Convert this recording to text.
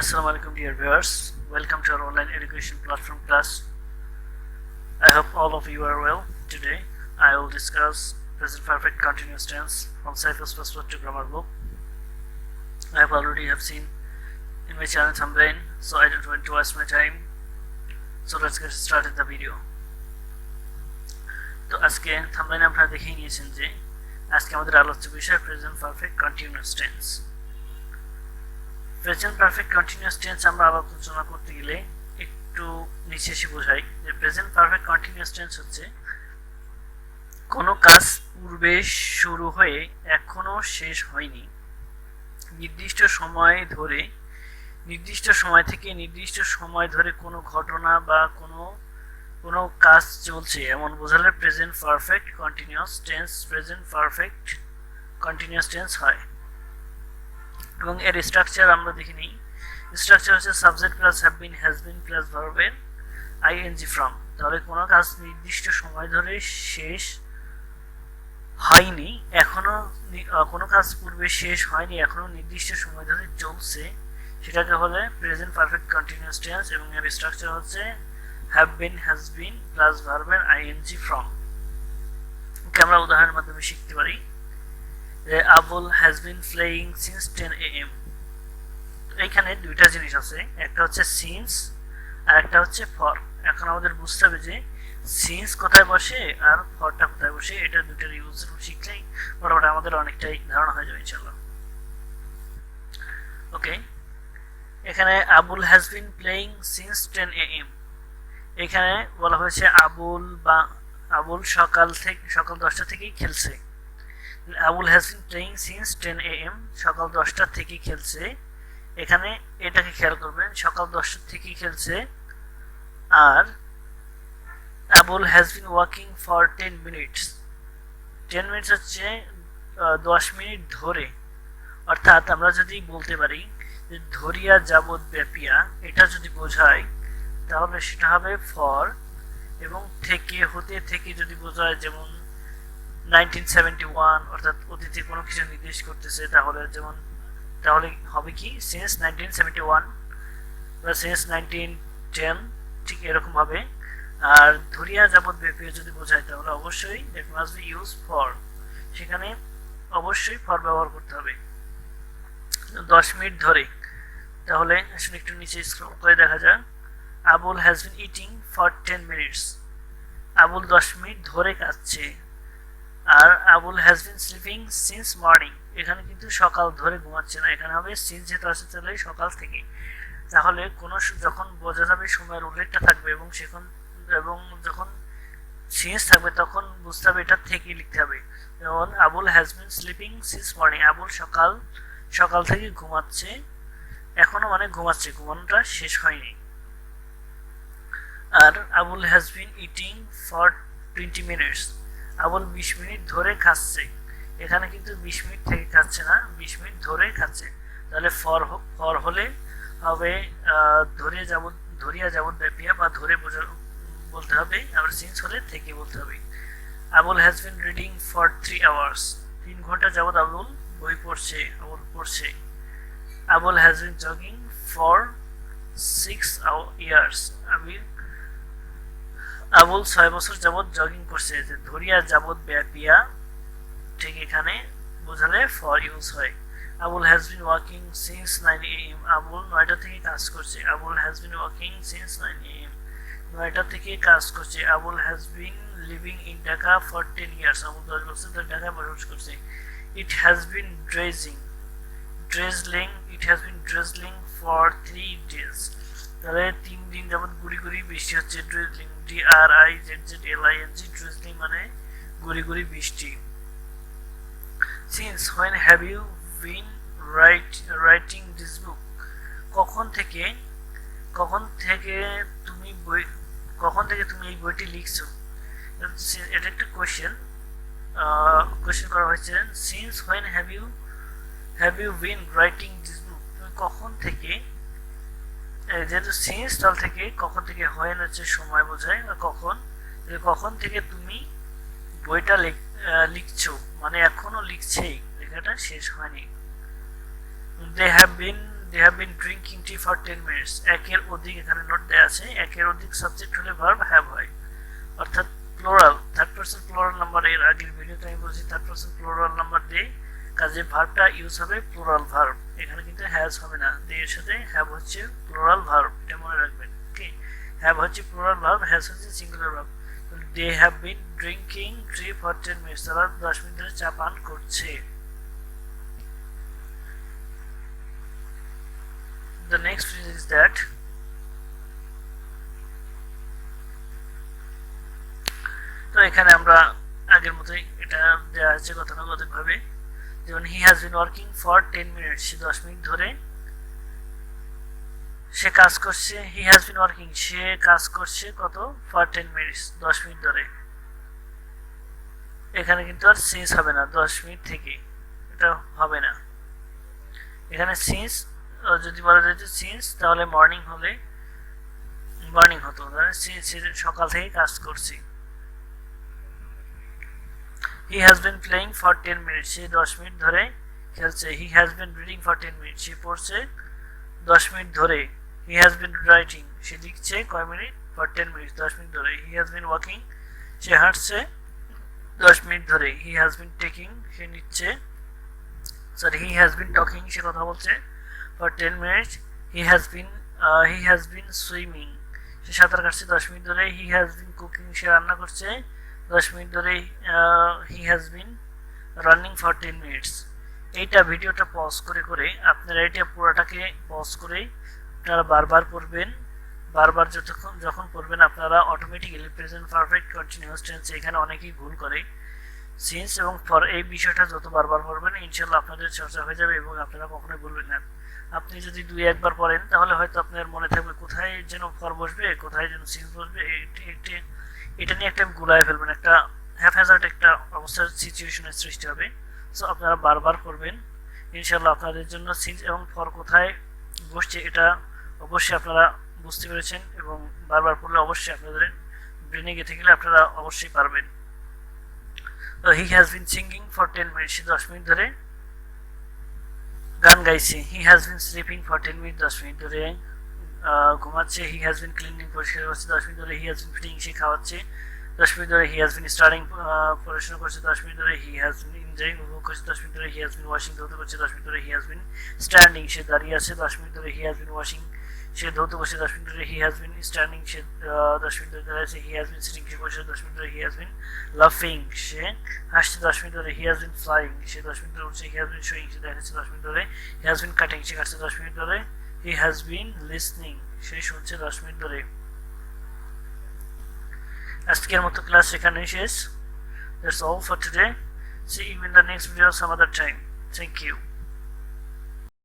Assalamu alaikum dear viewers, welcome to our online education platform class. I hope all of you are well. Today I will discuss present perfect continuous tense from Saif's Perspective Grammar book. I have already seen in my channel thumbnail, so I don't want to waste my time. So let's get started the video. তো আজকে থাম্বনেইলে আপনারা দেখেই নিয়েছেন যে আজকে আমাদের আলোচ্য বিষয় present perfect continuous tense. Present perfect continuous tense আমরা আলোচনা করতে গেলে একটু নিচে এসে বোঝাই যে প্রেজেন্ট পারফেক্ট কন্টিনিউয়াস টেন্স হচ্ছে কোনো কাজ পূর্বে শুরু হয়ে এখনো শেষ হয়নি, নির্দিষ্ট সময় থেকে নির্দিষ্ট সময় ধরে কোনো ঘটনা বা কোনো কাজ চলছে এমন বোঝালে প্রেজেন্ট পারফেক্ট কন্টিনিউয়াস টেন্স হয়। এবং এর স্ট্রাকচার আমরা দেখে নিই। স্ট্রাকচার হচ্ছে subject plus have been, has been plus ভার্বের আইএনজি ফ্রম। তাহলে কোনো কাজ নির্দিষ্ট সময় ধরে শেষ হয়নি, এখনো কোনো কাজ পূর্বে শেষ হয়নি, এখনো নির্দিষ্ট সময় ধরে চলছে, সেটাকে বলে প্রেজেন্ট পারফেক্ট কন্টিনিউয়াস টেন্স। এবং এর স্ট্রাকচার হচ্ছে have been, has been plus ভার্বের আইএনজি ফ্রম। ওকে, আমরা উদাহরণের মাধ্যমে শিখতে পারি। Abul has been playing since 10 AM। এইখানে দুইটা জিনিস আছে, একটা হচ্ছে সিন্স আর একটা হচ্ছে ফর। এখন আমাদের বুঝতে হবে যে সিন্স কোথায় বসে আর ফরটা কোথায় বসে। এটা দুটোর ইউজ শিখলেই মোটামুটি আমাদের অনেকটাই ধারণা হয়ে যাবে ইনশাআল্লাহ। ওকে, এখানে Abul has been playing since 10 AM। এখানে বলা হয়েছে আবুল সকাল 10টা থেকেই খেলছে। Abul has been playing since 10 AM, সকাল 10টা থেকে খেলছে। এখানে এটাকে খেয়াল করবেন, সকাল 10টা থেকে খেলছে। আর Abul has been walking for 10 minutes. 10 minutes হচ্ছে 10 মিনিট ধরে। অর্থাৎ আমরা যদি বলতে পারি যে ধরিয়া যাবৎ ব্যাপিয়া, এটা যদি বোঝায় তাহলে সেটা হবে ফর। এবং থেকে যদি বোঝায়, যেমন 1971 অর্থাৎ অতীতে কোনো কিছু নির্দেশ করতেছে, তাহলে হবে কি সিন্স 1971 বা সিন্স 1910, ঠিক এরকম হবে। আর ধরিয়া যাবৎ ব্যাপী যদি বোঝায় তাহলে অবশ্যই that must be use for, সেখানে অবশ্যই ফর ব্যবহার করতে হবে। 10 মিনিট ধরে, তাহলে আসলে একটু নিচে স্ক্রল করে দেখা যায় Abul has been eating for 10 minutes. Abul 10 minute ধরে খাচ্ছে। আর Abul has been sleeping since morning, এখানে কিন্তু সকাল ধরে ঘুমাচ্ছে না, এখানে হবে সিন্স যেহেতু আসে তাহলে সকাল থেকে। তাহলে যখন বোঝা যাবে সময়ের উল্লেখটা থাকবে এবং যখন সিন্স থাকবে তখন বুঝতে হবে এটা থেকে লিখতে হবে। যেমন Abul has been sleeping since morning, Abul সকাল থেকে ঘুমাচ্ছে, এখনো মানে ঘুমাচ্ছে, ঘুমানোটা শেষ হয়নি। আর Abul has been eating for 20 minutes, Abul 20 minute ধরে খাচ্ছে। এখানে কিন্তু 20 মিনিট থেকে খাচ্ছে না, 20 মিনিট ধরে খাচ্ছে। তাহলে ফর হলে হবে ধরিয়া যাবৎ ব্যাপিয়া বা ধরে বলতে হবে। আবার সিন্স হলে থেকে বলতে হবে। Abul has been reading for 3 hours, 3 ঘন্টা যাবৎ আবুল বই পড়ছে। Abul has bin jogging for 6 years, Abul 6 বছর যাবৎ জগিং করছে। যে ধরিয়া যাবৎ ব্যাপিয়া, ঠিক এখানে বোঝালে ফর ইউজ হয়। Abul has been walking since 9 AM, Abul 9টা থেকে কাজ করছে। Abul has been walking since 9 AM, 9টা থেকে কাজ করছে। Abul has been living in Dhaka for 10 years, Abul 10 বছর ধরে ঢাকায় বসবাস করছে। It has been drizzling for 3 days, তাহলে 3 দিন যাবৎ গুড়ি বৃষ্টি হচ্ছে। ড্রেজলিং, DRIZZLING, ড্রেজলিং মানে গুড়ি বৃষ্টি। Since when have you been writing this book, কখন থেকে তুমি এই বইটি লিখছো। এটা একটা কোশ্চেন করা হয়েছে। Since when have you been writing this book, তুমি কখন থেকে, যেহেতু সিন্স তাল থেকে কখন থেকে হয় হচ্ছে সময় বোঝায় বা কখন থেকে তুমি বইটা লিখছো, মানে এখনো লিখছেই, লেখাটা শেষ হয়নি। They have been they have been drinking tea for 10 minutes একের অধিক এখানে নোট দেয়া আছে একের অধিক সাবজেক্ট হলে ভার্ব হ্যাভ হয় অর্থাৎ plural third person plural number এর আগের ভিডিওতে আমি বলছি থার্ড পারসন প্লুরাল নাম্বার দিয়ে কাজে ভার্বটা ইউজ হবে প্লুরাল ভার্ব এখানে কিন্তু হ্যাজ হবে না দে এর সাথে হ্যাভ হচ্ছে প্লুরাল ভার্ব এটা মনে রাখবেন ওকে হ্যাভ হচ্ছে প্লুরাল ভার্ব হ্যাজ হচ্ছে singular verb they have been drinking tea for 10 minutes তারা 10 মিনিট ধরে চা পান করছে the next phrase is that তো এখানে আমরা আগের মতই এটা দেয়া আছে গতানুগতিক ভাবে যেমন he has been working for 10 minutes say 10 minute ধরে সে কাজ করছে he has been working সে কাজ করছে কত for 10 minutes 10 মিনিট ধরে এখানে কিন্তু আর since হবে না 10 মিনিট থেকে এটা হবে না এখানে since যদি বলা যায় যে since তাহলে মর্নিং হলে মর্নিং হতো মানে since সকাল থেকে কাজ করছি he has been playing for 10 minutes say 10 minute ধরে খেলছে he has been reading for 10 minutes সে পড়ছে 10 মিনিট ধরে he has been writing সে লিখছে কয় মিনিট for 10 minutes 10 মিনিট ধরে he has been walking সে হাঁটছে 10 মিনিট ধরে he has been taking সে নিচ্ছে sorry he has been talking সে কথা বলছে for 10 minutes he has been swimming সে সাঁতার কাটছে 10 মিনিট ধরে he has been cooking সে রান্না করছে 10 মিনিট ধরে he has been running for 10 minutes এইটা ভিডিওটা পজ করে করে আপনারা এটা পুরোটাকে পজ করে আপনারা বারবার পড়বেন বারবার যখন পড়বেন আপনারা automatically present perfect continuous tense এখানে অনেকেই ভুল করে সিন্স এবং ফর এই বিষয়টা যত বারবার পড়বেন ইনশাআল্লাহ আপনাদের চর্চা হয়ে যাবে এবং আপনারা কখনোই ভুলবেন না আপনি যদি দুই একবার পড়েন তাহলে হয়তো আপনার মনে থাকবে কোথায় যেন ফর বসবে কোথায় যেন সিন্স বসবে এটা নিয়ে একটা গুলায় ফেলবেন একটা হ্যাফহ্যাজার্ড একটা অবস্থার সিচুয়েশনের সৃষ্টি হবে সো আপনারা বারবার করবেন ইনশাআল্লাহ আপনাদের জন্য সিন্স এবং ফর কোথায় বসছে এটা অবশ্যই আপনারা বুঝতে পেরেছেন এবং বারবার পড়লে অবশ্যই আপনাদের ব্রেনে গেঁথে গেলে আপনারা অবশ্যই পারবেন তো he has been singing for 10 minutes 10 minute ধরে গান গাইছে he has been sleeping for 10 minute 10 minute ধরে ঘুমাচ্ছে হি হ্যাজ বিন ক্লিনিং পরিষ্কার করছে 10 মিনিট ধরে হি হ্যাজ বিন ফিটিং সে খাওয়াচ্ছে 10 মিনিট ধরে হি হ্যাজ বিন স্টাডিং পড়াশোনা করছে 10 মিনিট ধরে হি হ্যাজ বিন এনজয়িং উপভোগ করছে 10 মিনিট ধরে হি হ্যাজ বিন ওয়াশিং ধৌত করছে 10 মিনিট ধরে হি হ্যাজ বিন স্ট্যান্ডিং সে দাঁড়িয়ে আছে 10 মিনিট ধরে হি হ্যাজ বিন ওয়াশিং সে ধৌত করছে 10 মিনিট ধরে he has been standing say 10 minute ধরে দাঁড়িয়ে আছে হি হ্যাজ বিন সিটিং সে বসে 10 মিনিট ধরে হি হ্যাজ বিন লাফিং সে হাসছে 10 মিনিট ধরে he has been flying say 10 minute ধরে উঠছে হি হ্যাজ বিন শোয়িং সে দেখাচ্ছে 10 মিনিট ধরে হি হ্যাজ বিন কাটিং সে কাটছে 10 মিনিট ধরে হি হ্যাজ বিন লিসনিং সে শুনছে 10 মিনিট ধরে আজকের মতো ক্লাস এখানেই শেষ That's all for today. See you in the next video some other time. Thank you.